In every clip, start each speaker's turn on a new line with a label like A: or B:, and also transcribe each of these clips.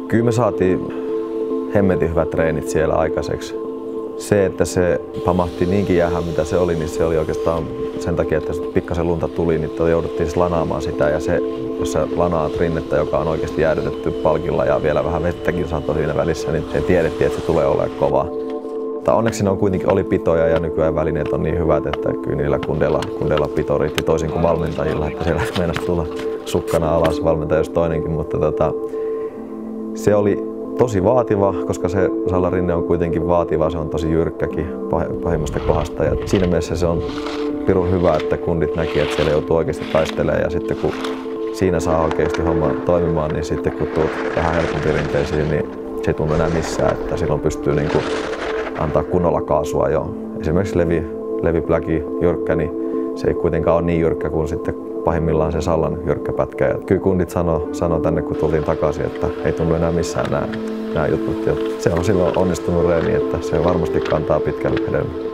A: Kyllä me saatiin hemmetin hyvät treenit siellä aikaiseksi. Se, että se pamahti niinkin jäähän mitä se oli, niin se oli oikeastaan sen takia, että jos pikkasen lunta tuli, niin jouduttiin lanaamaan sitä. Ja se, jos sä lanaat rinnettä, joka on oikeasti jäädytetty palkilla ja vielä vähän vettäkin satoi siinä välissä, niin tiedettiin, että se tulee olemaan kovaa. Mutta onneksi ne on kuitenkin oli pitoja ja nykyään välineet on niin hyvät, että kyllä niillä kundeilla pito riitti toisin kuin valmentajilla, että siellä meinasi tulla sukkana alas valmentaja jos toinenkin, mutta se oli tosi vaativa, koska se sallarinne on kuitenkin vaativa, se on tosi jyrkkäkin pahimmasta kohdasta ja siinä mielessä se on pirun hyvä, että kundit näki, että siellä joutuu oikeasti taistelemaan ja sitten kun siinä saa oikeasti homma toimimaan, niin sitten kun tulet vähän helpompiin rinteisiin, niin se ei tunnu enää missään, että silloin pystyy niin kuin antaa kunnolla kaasua jo. Esimerkiksi levipläki jyrkkä, niin se ei kuitenkaan ole niin jyrkkä kuin sitten pahimmillaan se sallan jyrkkä pätkä. Ja kyllä kundit sanoi tänne, kun tultiin takaisin, että ei tunnu enää missään nämä jutut. Ja se on silloin onnistunut reeni, että se varmasti kantaa pitkälle hedelmää.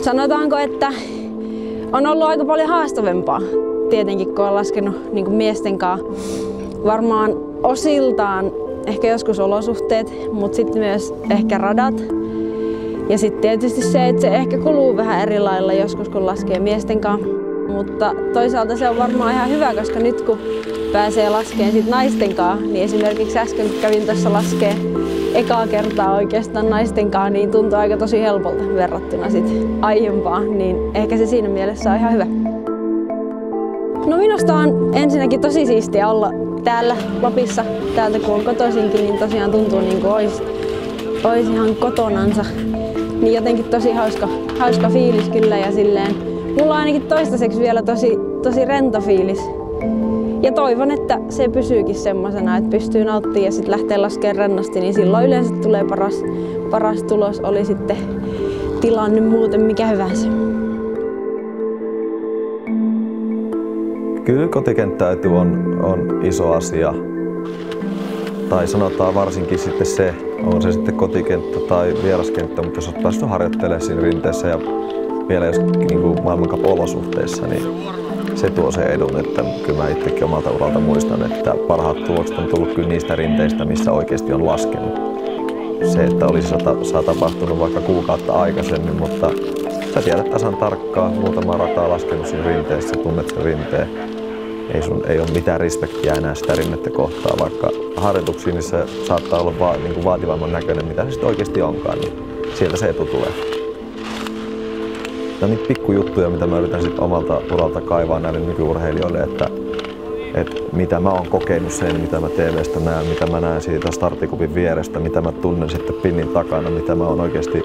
B: Sanotaanko, että on ollut aika paljon haastavampaa, tietenkin kun on laskenut niin kuin miesten kanssa. Varmaan osiltaan ehkä joskus olosuhteet, mutta sitten myös ehkä radat. Ja sitten tietysti se, että se ehkä kuluu vähän eri lailla joskus kun laskee miesten kanssa. Mutta toisaalta se on varmaan ihan hyvä, koska nyt kun pääsee laskemaan sit naisten kanssa, niin esimerkiksi äsken kun kävin tuossa laskee ekaa kertaa oikeastaan naisten kanssa, niin tuntuu aika tosi helpolta verrattuna sit aiempaan, niin ehkä se siinä mielessä on ihan hyvä. No minusta on ensinnäkin tosi siistiä olla täällä Lapissa, täältä kun on kotoisinkin, niin tosiaan tuntuu niin kuin olisi ihan kotonansa. Niin jotenkin tosi hauska fiilis kyllä ja silleen. Mulla on ainakin toistaiseksi vielä tosi rento fiilis. Ja toivon, että se pysyykin semmosena, että pystyy nauttimaan ja sitten lähtee laskemaan rennosti, niin silloin yleensä tulee paras tulos, oli sitten tilanne muuten mikä hyvänsä.
A: Kyllä kotikenttäetu on iso asia. Tai sanotaan varsinkin sitten se, on se sitten kotikenttä tai vieraskenttä, mutta jos olet päässyt harjoittelemaan siinä rinteessä ja vielä jos niin maailmankap-olosuhteissa, niin se tuo sen edun, että kyllä mä itsekin omalta uralta muistan, että parhaat tulokset on tullut kyllä niistä rinteistä, missä oikeasti on laskenut. Se, että olisi tapahtunut vaikka kuukautta aikaisemmin, mutta sä tiedät tasan tarkkaan, muutama rataa laskenut siinä rinteessä, tunnet sen rinteen. Ei ole mitään respektiä enää sitä rinnettä kohtaan, vaikka harjoituksiin niin se saattaa olla niin vaativamman näköinen, mitä se sitten oikeasti onkaan, niin sieltä se etu tulee. Ja niitä pikkujuttuja, mitä mä yritän sit omalta uralta kaivaa näille nykyurheilijoille, että mitä mä oon kokenut sen, mitä mä TV:stä näen, mitä mä näen siitä starttikupin vierestä, mitä mä tunnen sitten pinnin takana, mitä mä oon oikeasti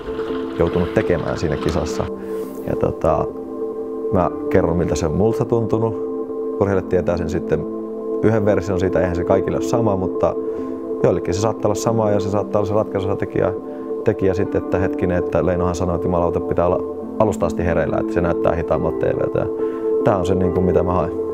A: joutunut tekemään siinä kisassa. Ja mä kerron, miltä se on multa tuntunut. Urheilijat tietää sen sitten yhden version siitä, eihän se kaikille ole sama, mutta joillekin se saattaa olla sama ja se saattaa olla se ratkaisutekijä sitten, että hetkinen, että Leinohan sanoi, että jumalauta pitää olla alusta asti hereillä, että se näyttää hitaammalta TV:tä. Tää on se, mitä mä haen.